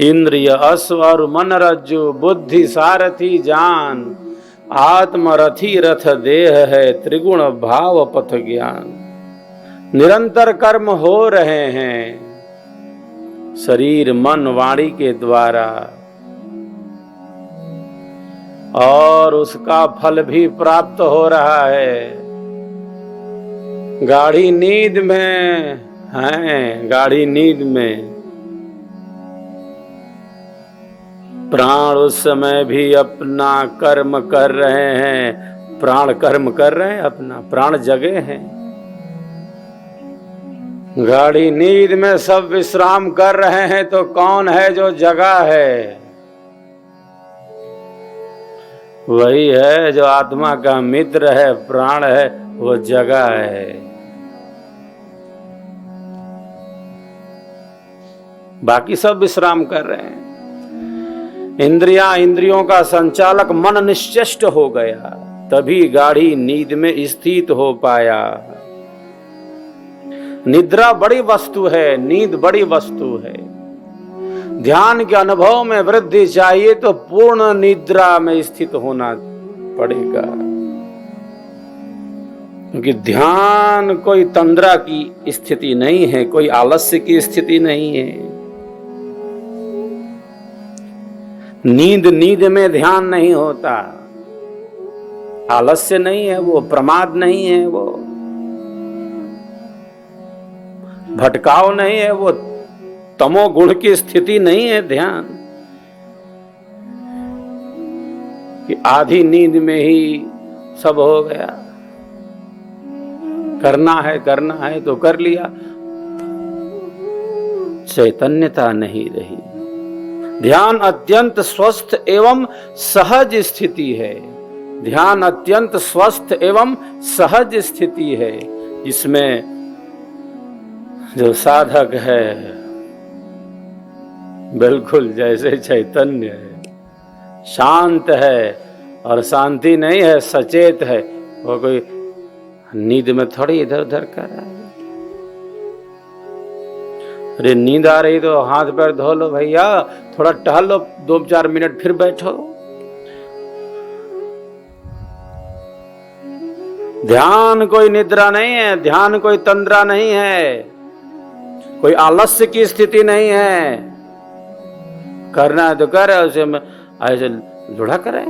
इंद्रिय अश्व और मन रज्जु, बुद्धि सारथी जान, आत्मरथी रथ देह है, त्रिगुण भाव पथ ज्ञान। निरंतर कर्म हो रहे हैं शरीर मन वाणी के द्वारा, और उसका फल भी प्राप्त हो रहा है। गाढ़ी नींद में हैं, गाढ़ी नींद में प्राण उस समय भी अपना कर्म कर रहे हैं। प्राण कर्म कर रहे हैं अपना, प्राण जगे हैं। गाढ़ी नींद में सब विश्राम कर रहे हैं, तो कौन है जो जगा है? वही है जो आत्मा का मित्र है, प्राण है, वो जगा है। बाकी सब विश्राम कर रहे हैं। इंद्रियों का संचालक मन निश्चेष्ट हो गया, तभी गाढ़ी नींद में स्थित हो पाया। निद्रा बड़ी वस्तु है, नींद बड़ी वस्तु है। ध्यान के अनुभव में वृद्धि चाहिए तो पूर्ण निद्रा में स्थित होना पड़ेगा, क्योंकि ध्यान कोई तंद्रा की स्थिति नहीं है, कोई आलस्य की स्थिति नहीं है। नींद में ध्यान नहीं होता, आलस्य नहीं है वो, प्रमाद नहीं है वो, भटकाव नहीं है वो, तमोगुण की स्थिति नहीं है ध्यान कि आधी नींद में ही सब हो गया। करना है तो कर लिया, चैतन्यता नहीं रही। ध्यान अत्यंत स्वस्थ एवं सहज स्थिति है। ध्यान अत्यंत स्वस्थ एवं सहज स्थिति है, जिसमें जो साधक है बिल्कुल जैसे चैतन्य है, शांत है, और शांति नहीं है, सचेत है। वो कोई नींद में थोड़ी इधर उधर कर रहा है। अरे नींद आ रही तो हाथ पैर धो लो भैया, थोड़ा टहल लो 2-4 मिनट, फिर बैठो। ध्यान कोई निद्रा नहीं है, ध्यान कोई तंद्रा नहीं है, कोई आलस्य की स्थिति नहीं है। करना है तो कर, उसे ऐसे जुड़ा करें।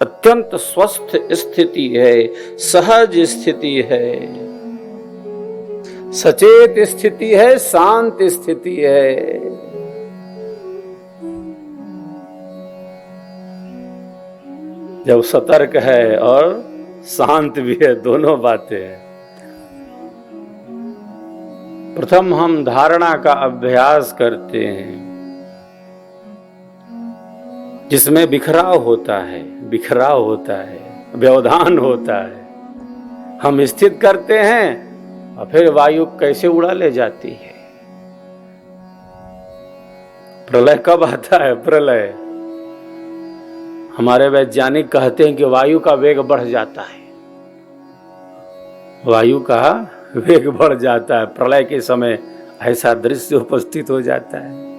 अत्यंत स्वस्थ स्थिति है, सहज स्थिति है, सचेत स्थिति है, शांत स्थिति है। जब सतर्क है और शांत भी है, दोनों बातें हैं। प्रथम हम धारणा का अभ्यास करते हैं, जिसमें बिखराव होता है, व्यवधान होता है। हम स्थित करते हैं और फिर वायु कैसे उड़ा ले जाती है। प्रलय कब आता है? प्रलय, हमारे वैज्ञानिक कहते हैं कि वायु का वेग बढ़ जाता है, वायु का वेग बढ़ जाता है। प्रलय के समय ऐसा दृश्य उपस्थित हो जाता है।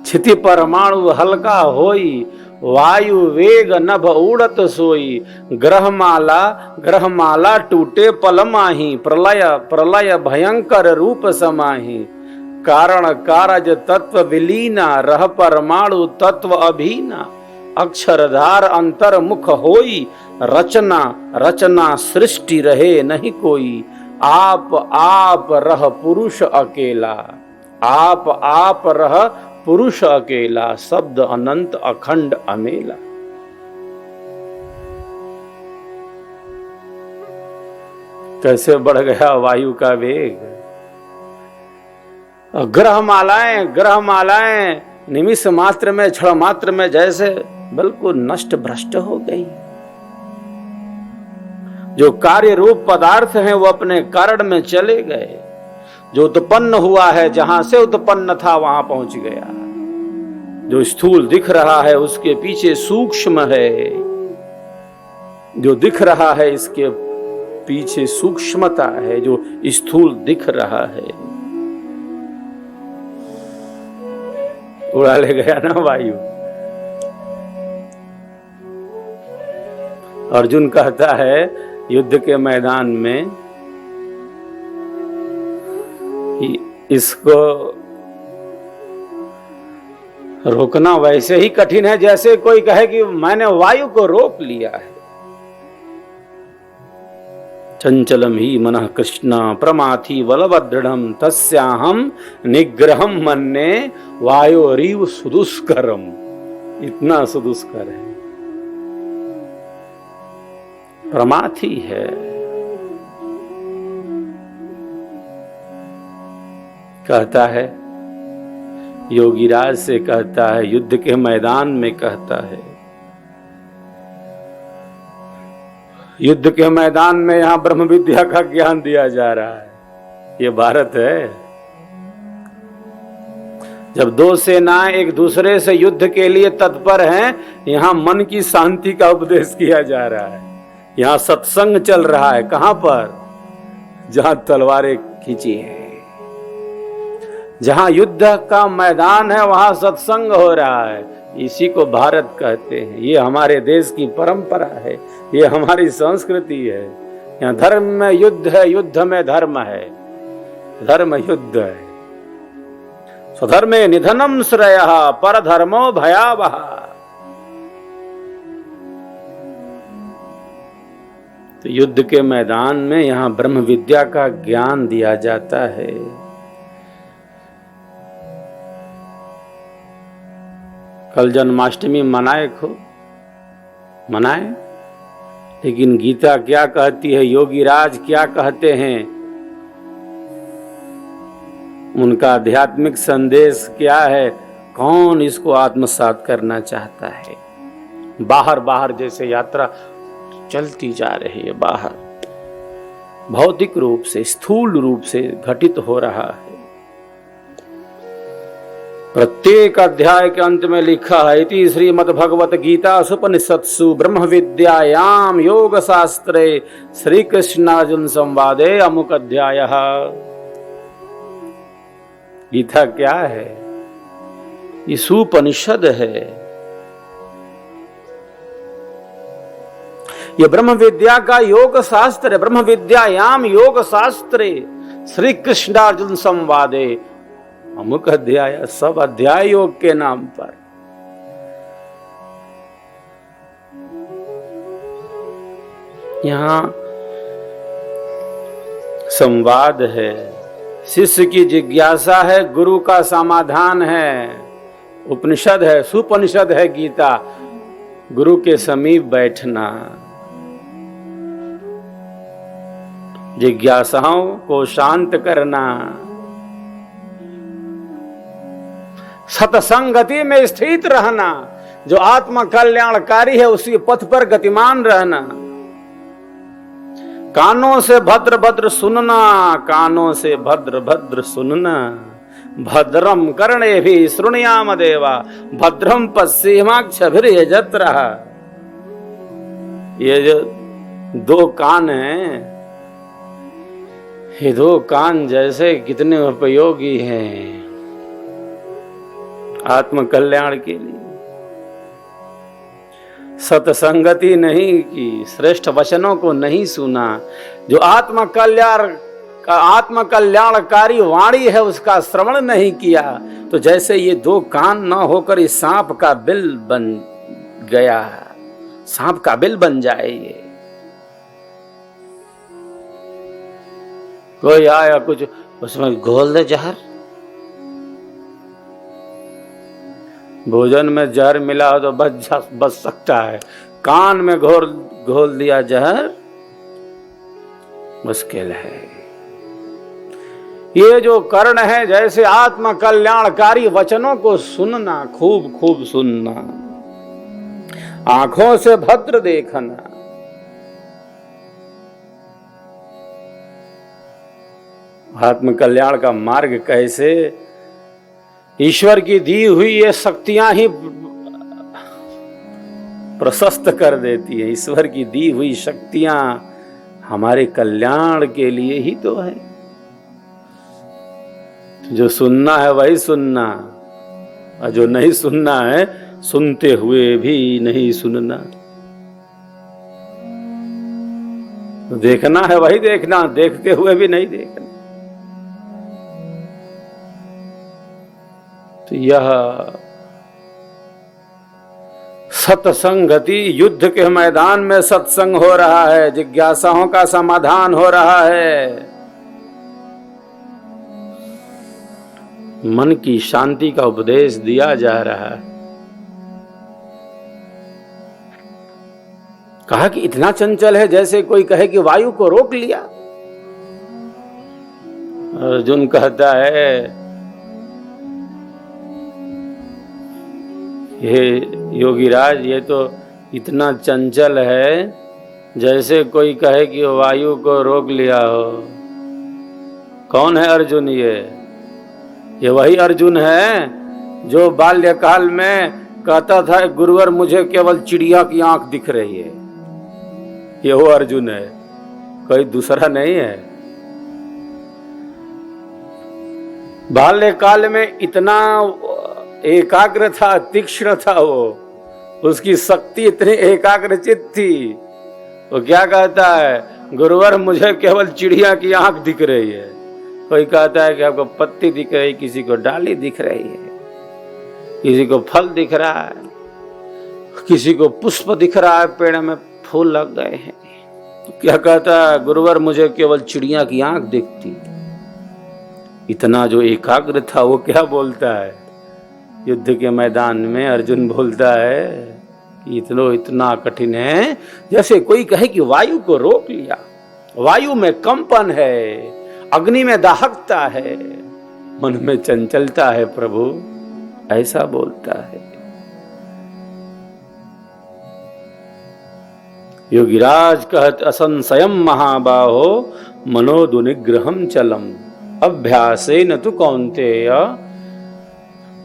क्षिति परमाणु हल्का होई, वायु वेग नभ उड़त सोई। ग्रहमाला टूटे पल माही, प्रलय भयंकर रूप समाही। कारण कारज तत्व विलीना, रह परमाणु तत्व अभीना। अक्षरधार अंतर मुख होई, रचना सृष्टि रहे नहीं कोई। आप रह पुरुष अकेला, आप रह पुरुष अकेला। शब्द अनंत अखंड अमेला। कैसे बढ़ गया वायु का वेग। ग्रहमालाएं निमिष मात्र में, क्षण मात्र में जैसे बिल्कुल नष्ट भ्रष्ट हो गई। जो कार्य रूप पदार्थ हैं वो अपने कारण में चले गए। जो उत्पन्न हुआ है, जहां से उत्पन्न था वहां पहुंच गया। जो स्थूल दिख रहा है उसके पीछे सूक्ष्म है, जो दिख रहा है इसके पीछे सूक्ष्मता है। जो स्थूल दिख रहा है उड़ा ले गया ना वायु। अर्जुन कहता है युद्ध के मैदान में कि इसको रोकना वैसे ही कठिन है जैसे कोई कहे कि मैंने वायु को रोक लिया है। चंचलम ही मनः कृष्ण प्रमाथि बलभद्रम तस्याहम निग्रहम मन्ने वायोरीव सुदुष्करम। इतना सुदुष्कर है, प्रमाथि है। कहता है योगीराज से, कहता है युद्ध के मैदान में, कहता है युद्ध के मैदान में यहां ब्रह्म विद्या का ज्ञान दिया जा रहा है। ये भारत है। जब दो सेनाएं एक दूसरे से युद्ध के लिए तत्पर हैं, यहां मन की शांति का उपदेश किया जा रहा है। यहां सत्संग चल रहा है। कहां पर? जहां तलवारें खींची हैं, जहां युद्ध का मैदान है, वहां सत्संग हो रहा है। इसी को भारत कहते हैं। ये हमारे देश की परंपरा है, ये हमारी संस्कृति है। यहाँ धर्म में युद्ध है, युद्ध में धर्म है, धर्म युद्ध है। स्वधर्मे निधनम श्रेयः परधर्मो भयावह। तो युद्ध के मैदान में यहाँ ब्रह्म विद्या का ज्ञान दिया जाता है। कल जन्माष्टमी मनाए, खूब मनाए, लेकिन गीता क्या कहती है, योगीराज क्या कहते हैं, उनका आध्यात्मिक संदेश क्या है, कौन इसको आत्मसात करना चाहता है। बाहर बाहर जैसे यात्रा चलती जा रही है, बाहर भौतिक रूप से, स्थूल रूप से घटित हो रहा है। प्रत्येक अध्याय के अंत में लिखा है इति श्रीमद् भगवत गीता उपनिषत्सु ब्रह्म विद्यायाम योग शास्त्रे श्री कृष्णार्जुन संवादे अमुक अध्याय। गीता क्या है? ये सुपनिषद है। ये ब्रह्म विद्या का योग शास्त्र है। ब्रह्म विद्यायाम योग शास्त्रे श्री कृष्णार्जुन संवादे अमुक अध्याय। सब अध्याय योग के नाम पर। यहां संवाद है, शिष्य की जिज्ञासा है, गुरु का समाधान है। उपनिषद है, सुपनिषद है गीता। गुरु के समीप बैठना, जिज्ञासाओं को शांत करना, सतसंगति में स्थित रहना, जो आत्म कल्याणकारी है उसी पथ पर गतिमान रहना। कानों से भद्र भद्र सुनना, कानों से भद्र भद्र सुनना। भद्रम कर्णे भी श्रृणुयाम देवा भद्रम पश्चिमाक्षभिर्यजत्रः। ये जो दो कान हैं, ये दो कान जैसे कितने उपयोगी हैं आत्म कल्याण के लिए। सतसंगति नहीं की, श्रेष्ठ वचनों को नहीं सुना, जो आत्म कल्याणकारी वाणी है उसका श्रवण नहीं किया, तो जैसे ये दो कान न होकर इस सांप का बिल बन गया, सांप का बिल बन जाए। ये कोई आया कुछ उसमें घोल दे जहर, भोजन में जहर मिला हो तो बच सकता है, कान में घोल दिया जहर, मुश्किल है। ये जो कर्ण है, जैसे आत्म कल्याणकारी वचनों को सुनना, खूब खूब सुनना, आंखों से भद्र देखना। आत्म कल्याण का मार्ग कैसे? ईश्वर की दी हुई ये शक्तियां ही प्रशस्त कर देती है। ईश्वर की दी हुई शक्तियां हमारे कल्याण के लिए ही तो है। जो सुनना है वही सुनना, और जो नहीं सुनना है, सुनते हुए भी नहीं सुनना। तो देखना है वही देखना, देखते हुए भी नहीं देखना। तो यह सत्संगति, युद्ध के मैदान में सत्संग हो रहा है, जिज्ञासाओं का समाधान हो रहा है, मन की शांति का उपदेश दिया जा रहा है। कहा कि इतना चंचल है जैसे कोई कहे कि वायु को रोक लिया। अर्जुन कहता है, हे योगीराज, ये तो इतना चंचल है जैसे कोई कहे कि वायु को रोक लिया हो। कौन है अर्जुन? ये वही अर्जुन है जो बाल्यकाल में कहता था, गुरुवर मुझे केवल चिड़िया की आंख दिख रही है। ये वो अर्जुन है, कोई दूसरा नहीं है। बाल्यकाल में इतना एकाग्र था, तीक्ष्ण था वो, उसकी शक्ति इतनी एकाग्रचित थी। वो क्या कहता है, गुरुवर मुझे केवल चिड़िया की आंख दिख रही है। कोई कहता है कि आपको पत्ती दिख रही, किसी को डाली दिख रही है, किसी को फल दिख रहा है, किसी को पुष्प दिख रहा है, पेड़ में फूल लग गए हैं। तो क्या कहता है, गुरुवर मुझे केवल चिड़िया की आंख दिखती। इतना जो एकाग्र था वो क्या बोलता है, युद्ध के मैदान में अर्जुन बोलता है कि इतना कठिन है जैसे कोई कहे कि वायु को रोक लिया। वायु में कंपन है, अग्नि में दाहकता है, मन में चंचलता है प्रभु, ऐसा बोलता है। योगीराज कहत असंशयम महाबाहो मनोदुनिग्रहम चलम अभ्यासेन तु कौन्तेय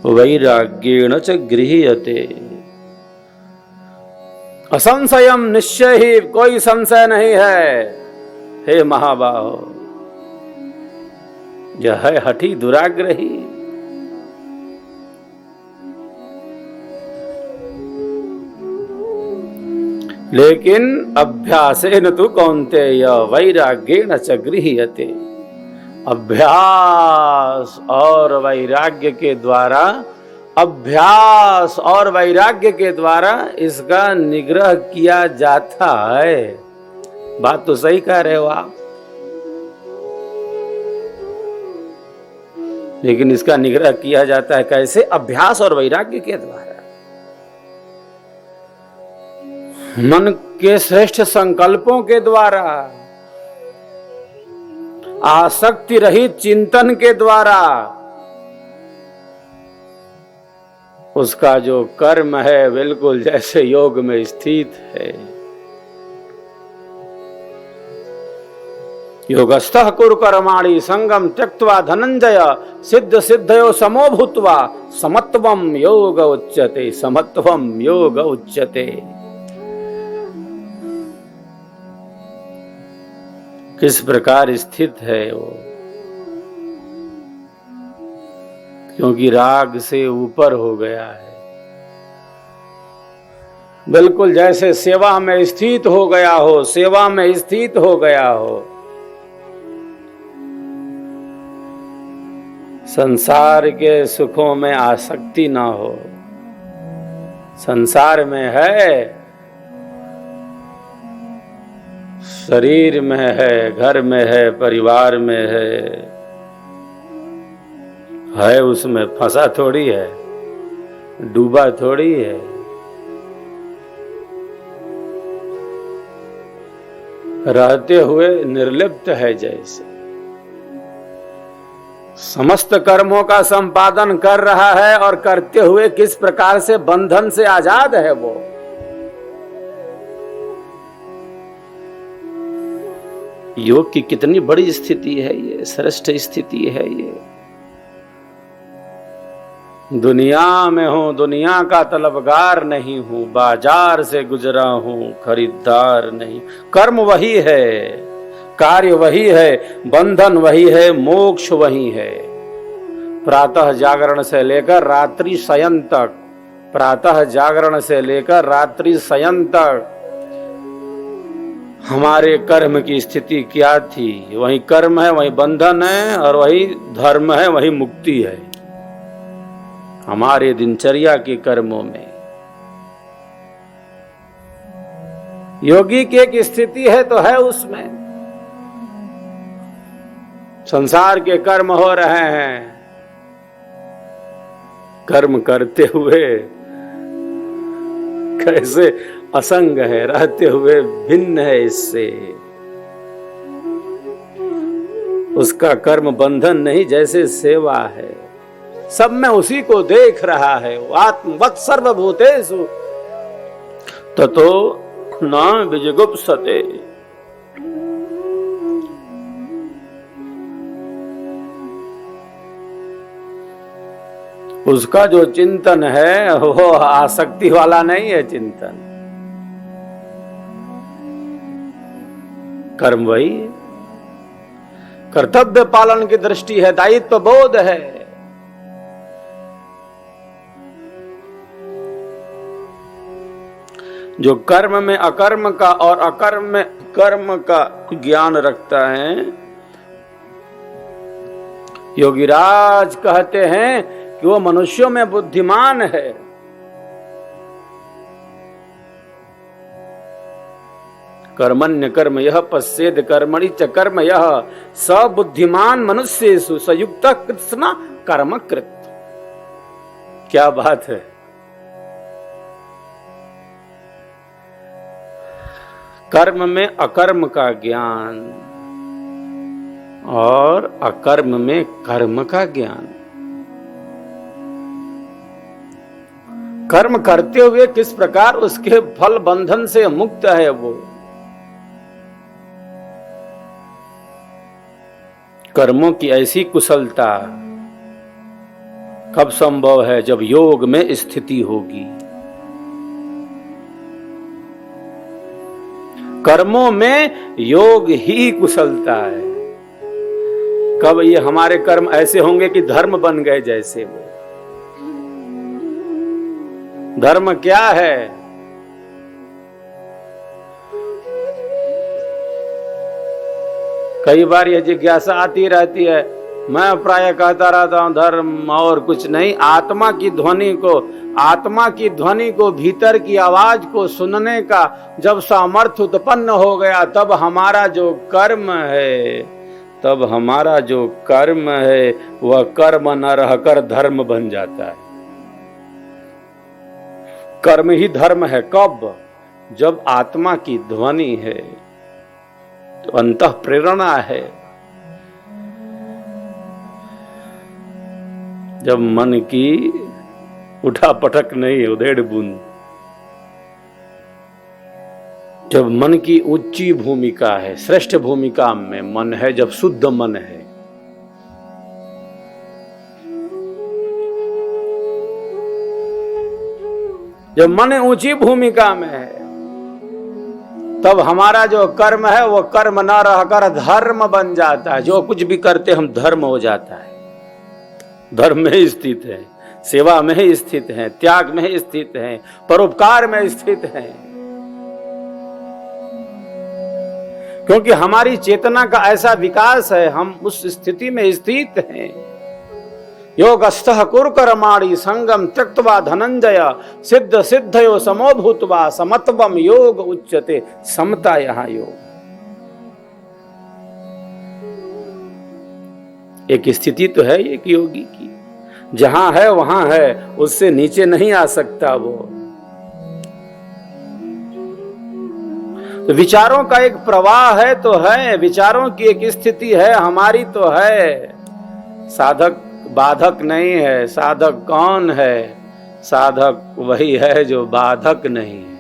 वैराग्येण च गृह्यते। असंशयम, निश्चय ही, कोई संशय नहीं है हे महाबाहो। यह है हठी दुराग्रही। लेकिन अभ्यासेन तु कौन्तेय वैराग्येण च गृह्यते। अभ्यास और वैराग्य के द्वारा, अभ्यास और वैराग्य के द्वारा इसका निग्रह किया जाता है। बात तो सही कह रहे हो आप, लेकिन इसका निग्रह किया जाता है कैसे? अभ्यास और वैराग्य के द्वारा। मन के श्रेष्ठ संकल्पों के द्वारा, आसक्ति रहित चिंतन के द्वारा। उसका जो कर्म है बिल्कुल जैसे योग में स्थित है। योगस्थः कुरु कर्माणि संगम त्यक्त्वा धनंजय सिद्ध सिद्धयो समो भूत्वा समत्वम योग उच्यते। समत्वम योग उच्यते। किस प्रकार स्थित है वो? क्योंकि राग से ऊपर हो गया है, बिल्कुल जैसे सेवा में स्थित हो गया हो, सेवा में स्थित हो गया हो। संसार के सुखों में आसक्ति ना हो। संसार में है, शरीर में है, घर में है, परिवार में है उसमें फंसा थोड़ी है, डूबा थोड़ी है। रहते हुए निर्लिप्त है जैसे। समस्त कर्मों का संपादन कर रहा है और करते हुए किस प्रकार से बंधन से आजाद है वो। योग की कितनी बड़ी स्थिति है ये, श्रेष्ठ स्थिति है ये। दुनिया में हूं, दुनिया का तलबगार नहीं हूं, बाजार से गुजरा हूं, खरीदार नहीं। कर्म वही है, कार्य वही है, बंधन वही है, मोक्ष वही है। प्रातः जागरण से लेकर रात्रि शयन तक, प्रातः जागरण से लेकर रात्रि शयन तक हमारे कर्म की स्थिति क्या थी। वही कर्म है, वही बंधन है, और वही धर्म है, वही मुक्ति है हमारे दिनचर्या के कर्मों में। योगी की एक स्थिति है तो है उसमें। संसार के कर्म हो रहे हैं, कर्म करते हुए कैसे असंग है, रहते हुए भिन्न है इससे। उसका कर्म बंधन नहीं, जैसे सेवा है, सब में उसी को देख रहा है। आत्मवत् सर्वभूतेषु ततो न विजुगुप्सते। उसका जो चिंतन है वो आसक्ति वाला नहीं है चिंतन। कर्म वही है, कर्तव्य पालन की दृष्टि है, दायित्व बोध है। जो कर्म में अकर्म का और अकर्म में कर्म का ज्ञान रखता है, योगीराज कहते हैं कि वो मनुष्यों में बुद्धिमान है। कर्मण्य कर्म यह पश्येद कर्मणि च कर्म यह स बुद्धिमान मनुष्येषु संयुक्त कृत्स्न कर्म कृत। क्या बात है। कर्म में अकर्म का ज्ञान और अकर्म में कर्म का ज्ञान। कर्म करते हुए किस प्रकार उसके फल बंधन से मुक्त है वो। कर्मों की ऐसी कुशलता कब संभव है? जब योग में स्थिति होगी। कर्मों में योग ही कुशलता है। कब ये हमारे कर्म ऐसे होंगे कि धर्म बन गए जैसे वो। धर्म क्या है? कई बार यह जिज्ञासा आती रहती है, मैं प्राय कहता रहता हूं धर्म और कुछ नहीं। आत्मा की ध्वनि को भीतर की आवाज को सुनने का जब सामर्थ्य उत्पन्न हो गया, तब हमारा जो कर्म है वह कर्म न रहकर धर्म बन जाता है। कर्म ही धर्म है। कब? जब आत्मा की ध्वनि है, तो अंतः प्रेरणा है। जब मन की उठा पटक नहीं है, उधेड़ बूंद। जब मन की ऊंची भूमिका है, श्रेष्ठ भूमिका में मन है, जब शुद्ध मन है। जब मन ऊंची भूमिका में है, तब हमारा जो कर्म है वो कर्म न रहकर धर्म बन जाता है। जो कुछ भी करते हम धर्म हो जाता है। धर्म में ही स्थित है, सेवा में ही स्थित है, त्याग में ही स्थित है, परोपकार में स्थित है। क्योंकि हमारी चेतना का ऐसा विकास है, हम उस स्थिति में स्थित हैं। योगस्थः कुरु कर्माणि संगम त्यक्त्वा धनंजय सिद्ध सिद्धयो समो भूत्वा समत्वम योग उच्यते। समता यहाँ योग। एक स्थिति तो है एक योगी की, जहां है वहां है, उससे नीचे नहीं आ सकता वो। तो विचारों का एक प्रवाह है तो है, विचारों की एक स्थिति है, हमारी तो है। साधक बाधक नहीं है। साधक कौन है? साधक वही है जो बाधक नहीं है।